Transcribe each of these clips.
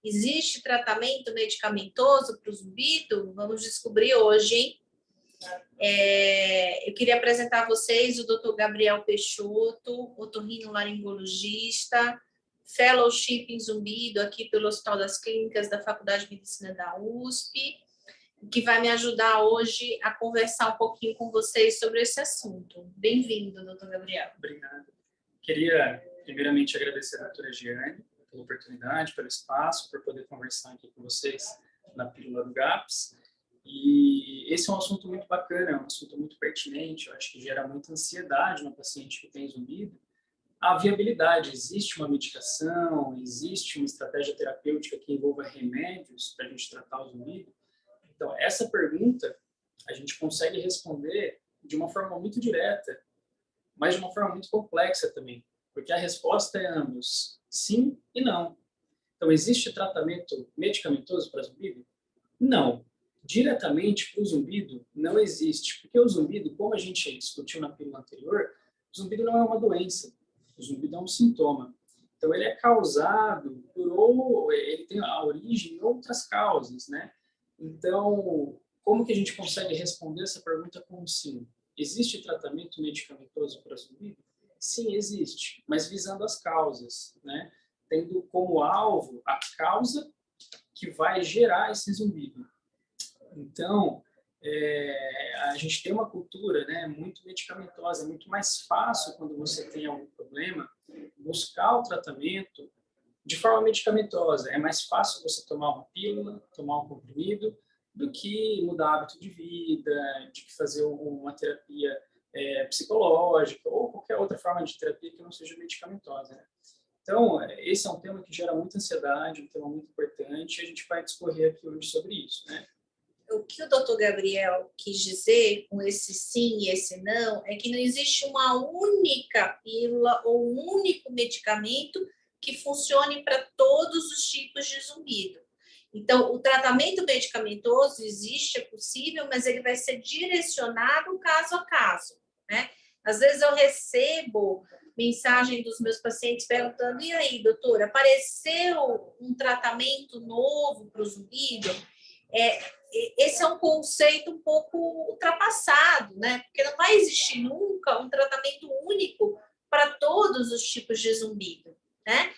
Existe tratamento medicamentoso para o zumbido? Vamos descobrir hoje, hein? Eu queria apresentar a vocês o Dr. Gabriel Peixoto, otorrinolaringologista, fellowship em zumbido aqui pelo Hospital das Clínicas da Faculdade de Medicina da USP, que vai me ajudar hoje a conversar um pouquinho com vocês sobre esse assunto. Bem-vindo, doutor Gabriel. Obrigado. Queria, primeiramente, agradecer a doutora Giane pela oportunidade, pelo espaço, por poder conversar aqui com vocês na Pílula do GAPS. E esse é um assunto muito bacana, é um assunto muito pertinente, eu acho que gera muita ansiedade no paciente que tem zumbido. A viabilidade, existe uma medicação, existe uma estratégia terapêutica que envolva remédios para a gente tratar o zumbido? Então, essa pergunta a gente consegue responder de uma forma muito direta, mas de uma forma muito complexa também, porque a resposta é ambos, sim e não. Então, existe tratamento medicamentoso para zumbido? Não. Diretamente para o zumbido, não existe, porque o zumbido, como a gente discutiu na pílula anterior, o zumbido não é uma doença, o zumbido é um sintoma. Então, ele é causado ele tem a origem em outras causas, né? Então, como que a gente consegue responder essa pergunta com sim? Existe tratamento medicamentoso para zumbido? Sim, existe, mas visando as causas, né? Tendo como alvo a causa que vai gerar esse zumbido. Então, a gente tem uma cultura, né, muito medicamentosa, é muito mais fácil quando você tem algum problema buscar o tratamento de forma medicamentosa. É mais fácil você tomar uma pílula, tomar um comprimido, do que mudar hábito de vida, de fazer uma terapia psicológica ou qualquer outra forma de terapia que não seja medicamentosa, né? Então, esse é um tema que gera muita ansiedade, um tema muito importante, e a gente vai discorrer aqui hoje sobre isso, né? O que o doutor Gabriel quis dizer com esse sim e esse não é que não existe uma única pílula ou um único medicamento que funcione para todos os tipos de zumbido. Então, o tratamento medicamentoso existe, é possível, mas ele vai ser direcionado caso a caso, né? Às vezes eu recebo mensagem dos meus pacientes perguntando: e aí, doutora, apareceu um tratamento novo para o zumbido? Esse é um conceito um pouco ultrapassado, né? Porque não vai existir nunca um tratamento único para todos os tipos de zumbido, né?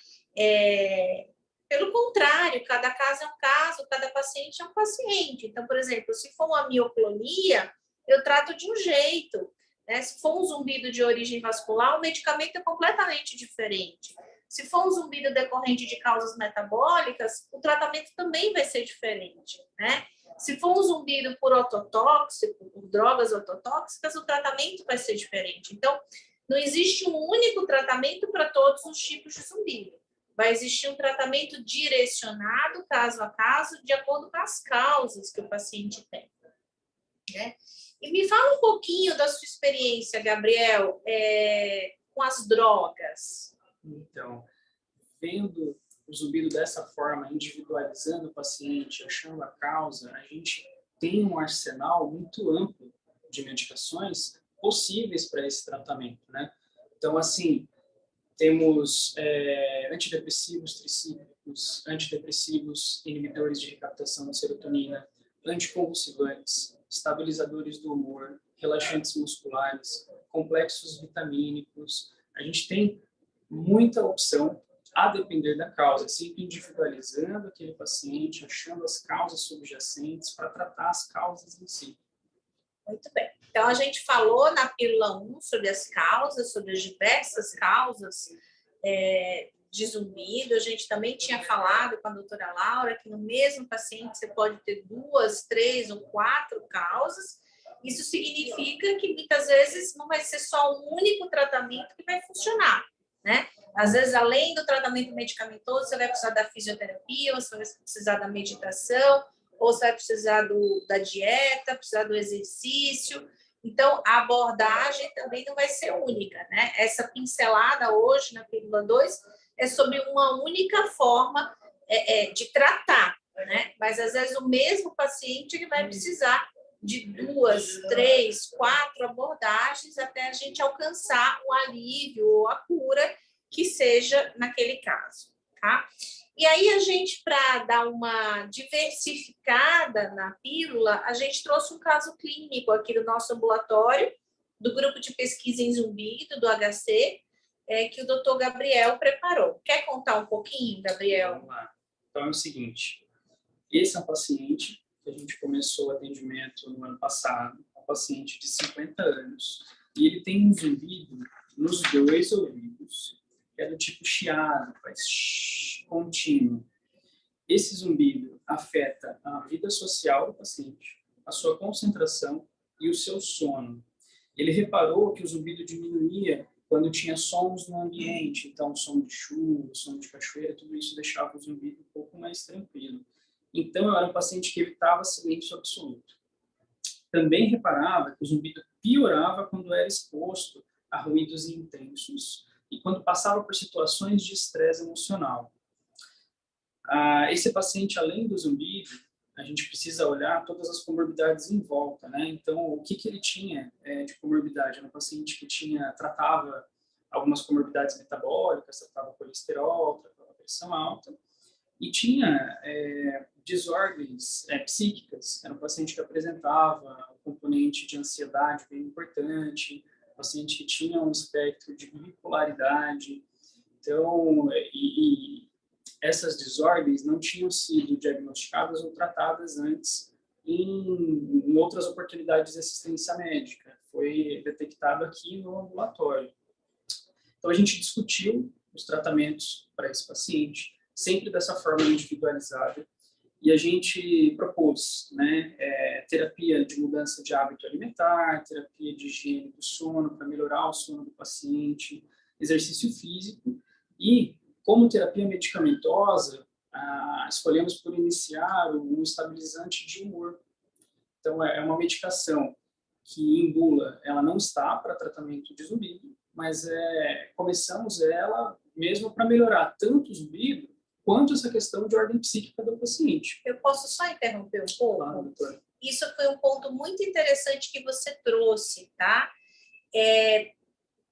Pelo contrário, cada caso é um caso, cada paciente é um paciente. Então, por exemplo, se for uma mioclonia, eu trato de um jeito, né? Se for um zumbido de origem vascular, o medicamento é completamente diferente. Se for um zumbido decorrente de causas metabólicas, o tratamento também vai ser diferente, né? Se for um zumbido por ototóxico, por drogas ototóxicas, o tratamento vai ser diferente. Então, não existe um único tratamento para todos os tipos de zumbido. Vai existir um tratamento direcionado, caso a caso, de acordo com as causas que o paciente tem, né? E me fala um pouquinho da sua experiência, Gabriel, com as drogas. Então, vendo o zumbido dessa forma, individualizando o paciente, achando a causa, a gente tem um arsenal muito amplo de medicações possíveis para esse tratamento, né? Então, assim, temos antidepressivos tricíclicos, antidepressivos inibidores de recaptação de serotonina, anticonvulsivantes, estabilizadores do humor, relaxantes musculares, complexos vitamínicos. A gente tem muita opção a depender da causa, sempre individualizando aquele paciente, achando as causas subjacentes para tratar as causas em si. Muito bem. Então, a gente falou na pílula 1 sobre as causas, sobre as diversas causas de zumbido. A gente também tinha falado com a doutora Laura que no mesmo paciente você pode ter 2, 3 ou 4 causas. Isso significa que muitas vezes não vai ser só um único tratamento que vai funcionar, né? Às vezes, além do tratamento medicamentoso, você vai precisar da fisioterapia, ou você vai precisar da meditação, ou você vai precisar da dieta, precisar do exercício. Então, a abordagem também não vai ser única, né? Essa pincelada hoje na pílula 2 é sobre uma única forma de tratar, né? Mas, às vezes, o mesmo paciente ele vai precisar de 2, 3, 4 abordagens até a gente alcançar o alívio ou a cura que seja naquele caso, tá? E aí a gente, para dar uma diversificada na pílula, a gente trouxe um caso clínico aqui do nosso ambulatório, do grupo de pesquisa em zumbido, do HC, que o doutor Gabriel preparou. Quer contar um pouquinho, Gabriel? Vamos lá. Então é o seguinte, esse é um paciente que a gente começou o atendimento no ano passado, um paciente de 50 anos, e ele tem um zumbido nos 2 ouvidos, que é do tipo chiado, faz contínuo. Esse zumbido afeta a vida social do paciente, a sua concentração e o seu sono. Ele reparou que o zumbido diminuía quando tinha sons no ambiente, então som de chuva, som de cachoeira, tudo isso deixava o zumbido um pouco mais tranquilo. Então, eu era um paciente que evitava silêncio absoluto. Também reparava que o zumbido piorava quando era exposto a ruídos intensos e quando passava por situações de estresse emocional. Esse paciente, além do zumbido, a gente precisa olhar todas as comorbidades em volta, né? Então, o que ele tinha de comorbidade? Era um paciente que tratava algumas comorbidades metabólicas, tratava colesterol, tratava pressão alta, e tinha desordens psíquicas. Era um paciente que apresentava um componente de ansiedade bem importante, um paciente que tinha um espectro de bipolaridade. Então, essas desordens não tinham sido diagnosticadas ou tratadas antes em outras oportunidades de assistência médica. Foi detectado aqui no ambulatório. Então, a gente discutiu os tratamentos para esse paciente, sempre dessa forma individualizada, e a gente propôs terapia de mudança de hábito alimentar, terapia de higiene do sono, para melhorar o sono do paciente, exercício físico, e, como terapia medicamentosa, escolhemos por iniciar um estabilizante de humor. Então, é uma medicação que em bula ela não está para tratamento de zumbido, mas começamos ela mesmo para melhorar tanto o zumbido quanto essa questão de ordem psíquica do paciente. Eu posso só interromper um pouco? Claro, doutora. Isso foi um ponto muito interessante que você trouxe, tá?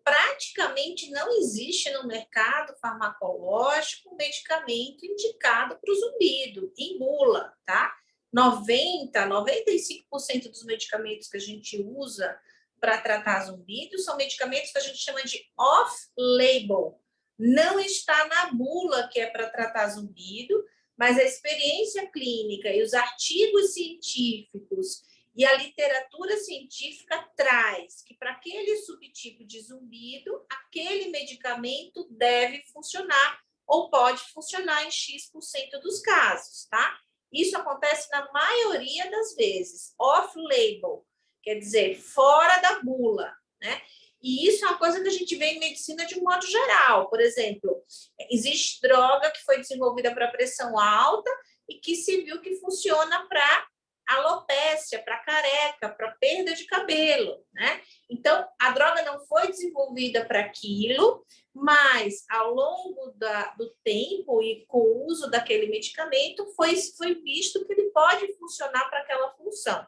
Praticamente não existe no mercado farmacológico um medicamento indicado para o zumbido, em bula, tá? 95% dos medicamentos que a gente usa para tratar zumbido são medicamentos que a gente chama de off-label. Não está na bula que é para tratar zumbido, mas a experiência clínica e os artigos científicos e a literatura científica traz que para aquele subtipo de zumbido, aquele medicamento deve funcionar ou pode funcionar em X% dos casos, tá? Isso acontece na maioria das vezes, off-label, quer dizer, fora da bula, né? E isso é uma coisa que a gente vê em medicina de um modo geral. Por exemplo, existe droga que foi desenvolvida para pressão alta e que se viu que funciona para alopécia, para careca, para perda de cabelo, né? Então, a droga não foi desenvolvida para aquilo, mas ao longo do tempo e com o uso daquele medicamento, foi visto que ele pode funcionar para aquela função.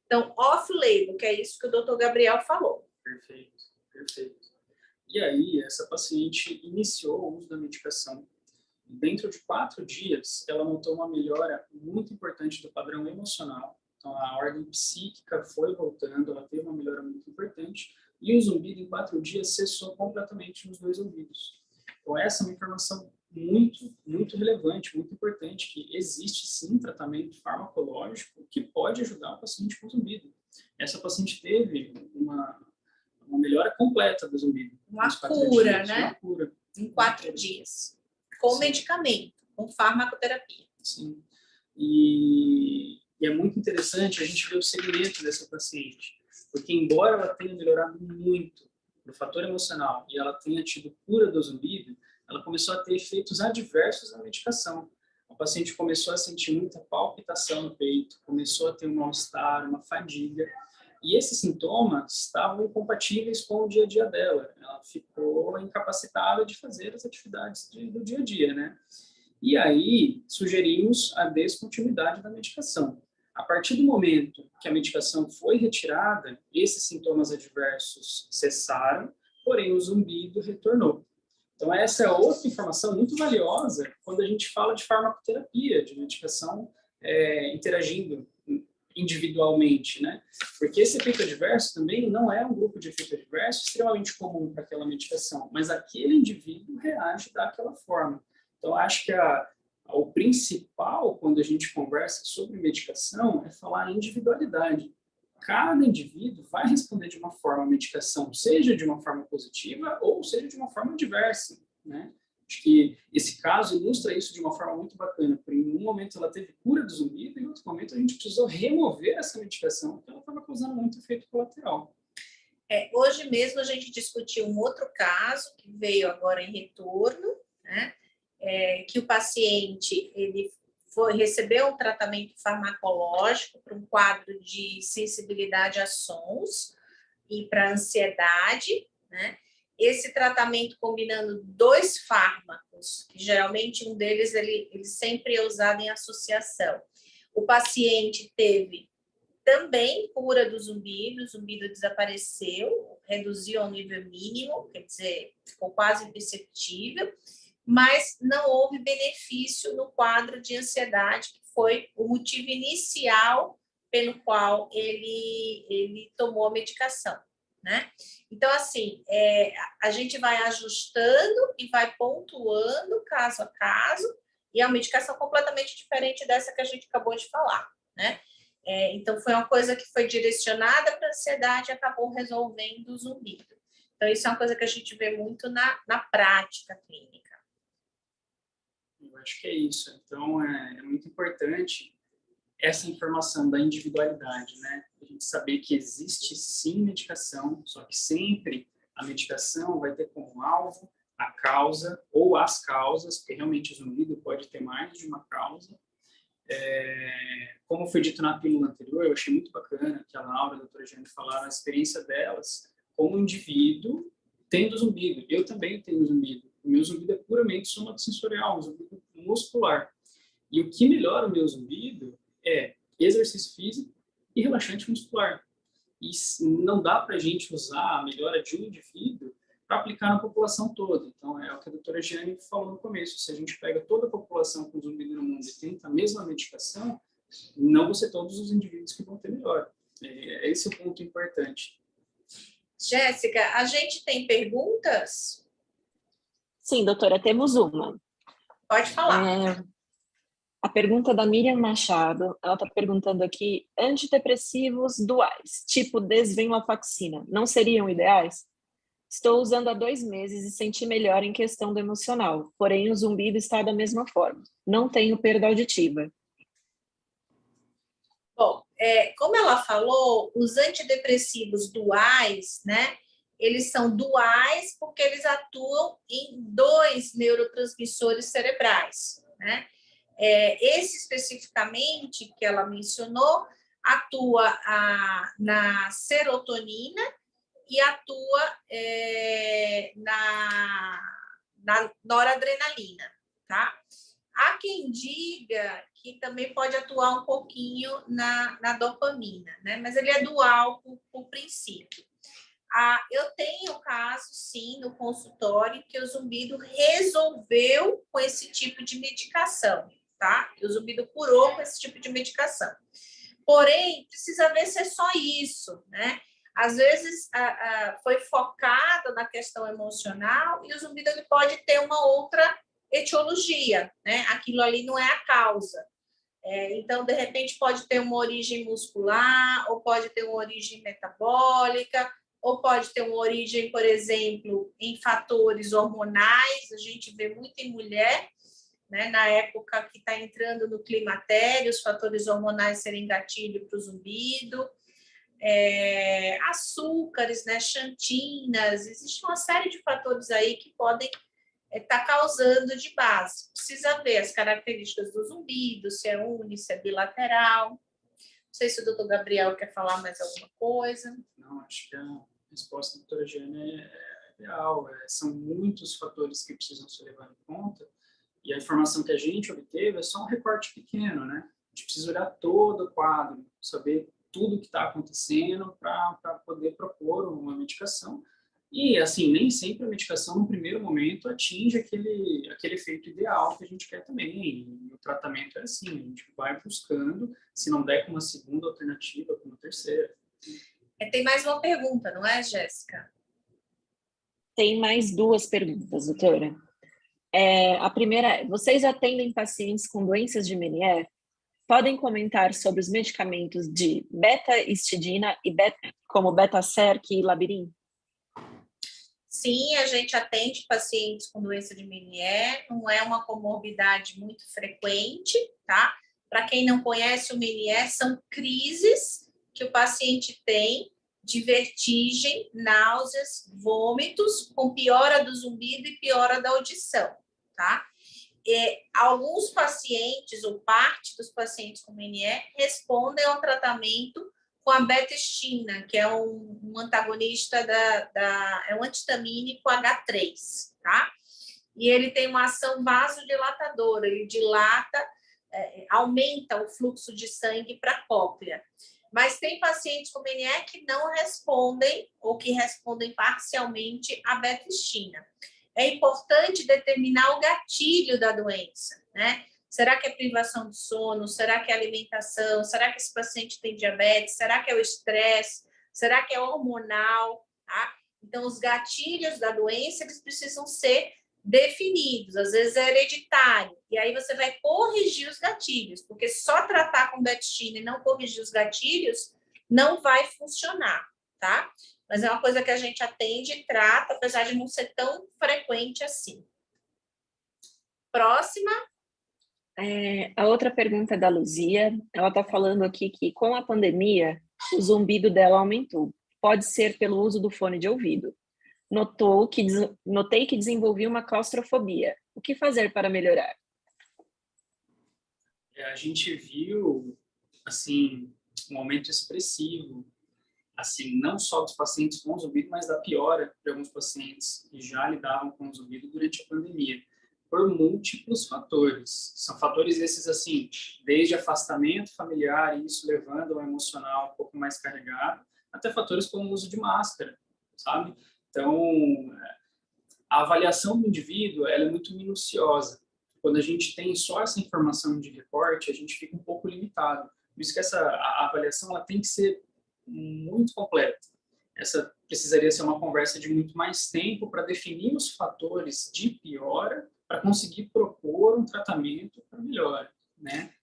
Então, off-label, que é isso que o doutor Gabriel falou. Perfeito, perfeito. E aí, essa paciente iniciou o uso da medicação. Dentro de 4 dias, ela notou uma melhora muito importante do padrão emocional. Então, a ordem psíquica foi voltando, ela teve uma melhora muito importante, e o zumbido, em 4 dias, cessou completamente nos 2 ouvidos. Então, essa é uma informação muito, muito relevante, muito importante, que existe, sim, tratamento farmacológico que pode ajudar o paciente com zumbido. Essa paciente teve uma melhora completa do zumbido. Uma cura, dias, né? Uma cura. Em 4 dias. Com medicamento, com farmacoterapia. Sim. E é muito interessante a gente ver o segmento dessa paciente, porque embora ela tenha melhorado muito no fator emocional e ela tenha tido cura do zumbido, ela começou a ter efeitos adversos na medicação. A paciente começou a sentir muita palpitação no peito, começou a ter um mal-estar, uma fadiga, e esses sintomas estavam incompatíveis com o dia a dia dela. Ela ficou incapacitada de fazer as atividades do dia a dia, né? E aí, sugerimos a descontinuidade da medicação. A partir do momento que a medicação foi retirada, esses sintomas adversos cessaram, porém o zumbido retornou. Então, essa é outra informação muito valiosa quando a gente fala de farmacoterapia, de medicação interagindo individualmente, né? Porque esse efeito adverso também não é um grupo de efeito adverso extremamente comum para aquela medicação, mas aquele indivíduo reage daquela forma. Então, acho que o principal, quando a gente conversa sobre medicação, é falar em individualidade. Cada indivíduo vai responder de uma forma à medicação, seja de uma forma positiva ou seja de uma forma adversa, né? Acho que esse caso ilustra isso de uma forma muito bacana, porque em um momento ela teve cura do zumbido e em outro momento a gente precisou remover essa medicação, porque ela estava causando muito efeito colateral. Hoje mesmo a gente discutiu um outro caso que veio agora em retorno, né? Que o paciente recebeu um tratamento farmacológico para um quadro de sensibilidade a sons e para ansiedade, né? Esse tratamento combinando 2 fármacos, que geralmente um deles ele sempre é usado em associação. O paciente teve também cura do zumbido, o zumbido desapareceu, reduziu ao nível mínimo, quer dizer, ficou quase imperceptível, mas não houve benefício no quadro de ansiedade, que foi o motivo inicial pelo qual ele tomou a medicação, né? Então, assim, a gente vai ajustando e vai pontuando caso a caso, e é uma medicação completamente diferente dessa que a gente acabou de falar, né? Então, foi uma coisa que foi direcionada para a ansiedade e acabou resolvendo o zumbido. Então, isso é uma coisa que a gente vê muito na prática clínica. Eu acho que é isso. Então, é muito importante essa informação da individualidade, né? A gente saber que existe sim medicação, só que sempre a medicação vai ter como alvo a causa ou as causas, porque realmente o zumbido pode ter mais de uma causa. Como foi dito na pílula anterior, eu achei muito bacana que a Laura e a doutora Jane falaram a experiência delas como indivíduo tendo zumbido. Eu também tenho zumbido. O meu zumbido é puramente somatosensorial, um zumbido muscular. E o que melhora o meu zumbido é exercício físico e relaxante muscular. E não dá para a gente usar a melhora de um indivíduo para aplicar na população toda. Então, é o que a doutora Giane falou no começo. Se a gente pega toda a população com zumbido no mundo e tenta a mesma medicação, não vão ser todos os indivíduos que vão ter melhor. Esse é o ponto importante. Jéssica, a gente tem perguntas? Sim, doutora, temos uma. Pode falar. A pergunta da Miriam Machado, ela está perguntando aqui, antidepressivos duais, tipo desvenlafaxina, não seriam ideais? Estou usando há 2 meses e senti melhor em questão do emocional, porém o zumbido está da mesma forma. Não tenho perda auditiva. Bom, como ela falou, os antidepressivos duais, né? Eles são duais porque eles atuam em 2 neurotransmissores cerebrais, né? Esse especificamente que ela mencionou atua na serotonina e atua na noradrenalina, tá? Há quem diga que também pode atuar um pouquinho na dopamina, né? Mas ele é dual por princípio. Eu tenho caso, sim, no consultório, que o zumbido resolveu com esse tipo de medicação, tá? Que o zumbido curou com esse tipo de medicação. Porém, precisa ver se é só isso, né? Às vezes, foi focado na questão emocional e o zumbido ele pode ter uma outra etiologia, né? Aquilo ali não é a causa. Então, de repente, pode ter uma origem muscular, ou pode ter uma origem metabólica, ou pode ter uma origem, por exemplo, em fatores hormonais. A gente vê muito em mulher, né, na época que está entrando no climatério, os fatores hormonais serem gatilho para o zumbido. Açúcares, né, xantinas, existe uma série de fatores aí que podem estar causando de base. Precisa ver as características do zumbido, se é uni, se é bilateral. Não sei se o doutor Gabriel quer falar mais alguma coisa. Não, acho que a resposta da doutora Giane é ideal. São muitos fatores que precisam ser levados em conta e a informação que a gente obteve é só um recorte pequeno, né? A gente precisa olhar todo o quadro, saber tudo o que está acontecendo para poder propor uma medicação E, assim, nem sempre a medicação, no primeiro momento, atinge aquele efeito ideal que a gente quer também. E o tratamento é assim, a gente vai buscando, se não der com uma segunda alternativa, com uma terceira. Tem mais uma pergunta, não é, Jéssica? Tem mais duas perguntas, doutora. A primeira é, vocês atendem pacientes com doenças de Meniere? Podem comentar sobre os medicamentos de beta-histidina e como beta-serc e labirin? Sim, a gente atende pacientes com doença de Meniere, não é uma comorbidade muito frequente, tá? Para quem não conhece o Meniere, são crises que o paciente tem de vertigem, náuseas, vômitos, com piora do zumbido e piora da audição, tá? Alguns pacientes, ou parte dos pacientes com Meniere, respondem ao tratamento com a betestina, que é um antagonista é um antihistamínico H3, tá? E ele tem uma ação vasodilatadora, ele dilata, aumenta o fluxo de sangue para a cóclea. Mas tem pacientes com Meniere que não respondem, ou que respondem parcialmente à betestina. É importante determinar o gatilho da doença, né? Será que é privação de sono? Será que é alimentação? Será que esse paciente tem diabetes? Será que é o estresse? Será que é hormonal? Tá? Então, os gatilhos da doença, eles precisam ser definidos. Às vezes é hereditário. E aí você vai corrigir os gatilhos, porque só tratar com betestina e não corrigir os gatilhos não vai funcionar, tá? Mas é uma coisa que a gente atende e trata, apesar de não ser tão frequente assim. Próxima. A outra pergunta é da Luzia. Ela está falando aqui que, com a pandemia, o zumbido dela aumentou. Pode ser pelo uso do fone de ouvido. Notei que desenvolvi uma claustrofobia. O que fazer para melhorar? A gente viu, assim, um aumento expressivo, assim, não só dos pacientes com zumbido, mas da piora de alguns pacientes que já lidavam com zumbido durante a pandemia, por múltiplos fatores. São fatores esses, assim, desde afastamento familiar, e isso levando ao emocional um pouco mais carregado, até fatores como o uso de máscara, sabe? Então, a avaliação do indivíduo, ela é muito minuciosa. Quando a gente tem só essa informação de reporte, a gente fica um pouco limitado. Por isso que a avaliação ela tem que ser muito completa. Essa precisaria ser uma conversa de muito mais tempo para definir os fatores de piora, para conseguir propor um tratamento para melhora, né?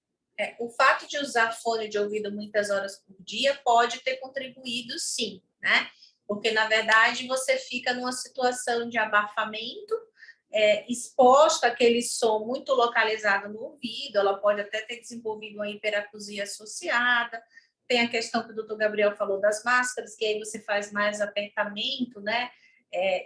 O fato de usar fone de ouvido muitas horas por dia pode ter contribuído, sim, né? Porque, na verdade, você fica numa situação de abafamento, exposta àquele som muito localizado no ouvido, ela pode até ter desenvolvido uma hiperacusia associada. Tem a questão que o doutor Gabriel falou das máscaras, que aí você faz mais apertamento, né?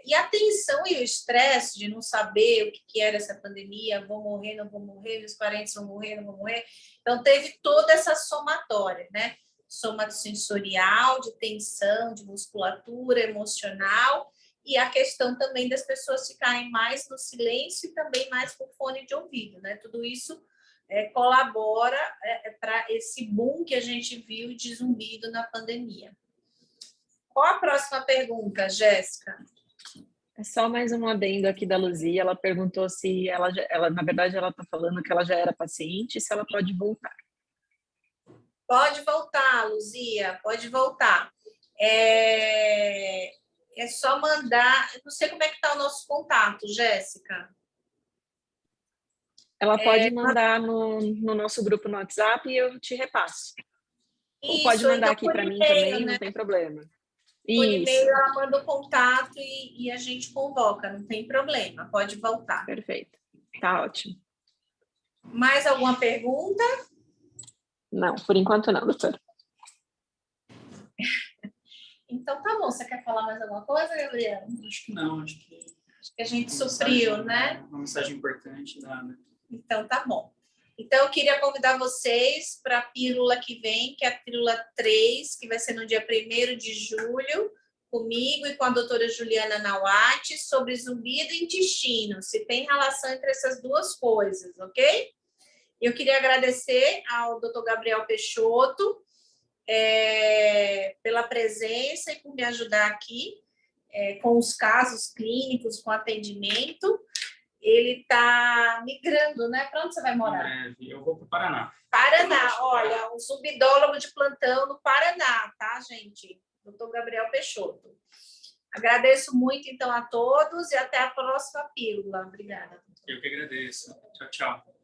E a tensão e o estresse de não saber o que era essa pandemia, vou morrer, não vou morrer, meus parentes vão morrer, não vão morrer. Então, teve toda essa somatória, né? Somatosensorial, de tensão, de musculatura, emocional, e a questão também das pessoas ficarem mais no silêncio e também mais com fone de ouvido, né? Tudo isso colabora para esse boom que a gente viu de zumbido na pandemia. Qual a próxima pergunta, Jéssica? É só mais um adendo aqui da Luzia. Ela perguntou se na verdade, ela está falando que ela já era paciente e se ela pode voltar. Pode voltar, Luzia, pode voltar. É só mandar. Não sei como é que está o nosso contato, Jéssica. Ela pode mandar no nosso grupo no WhatsApp e eu te repasso. Ou pode mandar então, aqui para mim e-mail, também, né? não tem problema. Por e-mail ela manda o contato e a gente convoca, não tem problema, pode voltar. Perfeito, tá ótimo. Mais alguma pergunta? Não, por enquanto não, doutora. Então tá bom, você quer falar mais alguma coisa, Gabriela? Acho que não, acho que a gente supriu, né? Uma mensagem importante, nada. Então tá bom. Então eu queria convidar vocês para a pílula que vem, que é a pílula 3, que vai ser no dia 1º de julho, comigo e com a doutora Juliana Nawati, sobre zumbido e intestino, se tem relação entre essas duas coisas, ok? Eu queria agradecer ao doutor Gabriel Peixoto pela presença e por me ajudar aqui. com os casos clínicos, com atendimento. Ele está migrando, né? Para onde você vai morar? Em breve. Eu vou para o Paraná. Paraná, olha, um subidólogo de plantão no Paraná, tá, gente? Doutor Gabriel Peixoto. Agradeço muito, então, a todos e até a próxima pílula. Obrigada. Eu que agradeço. Tchau, tchau.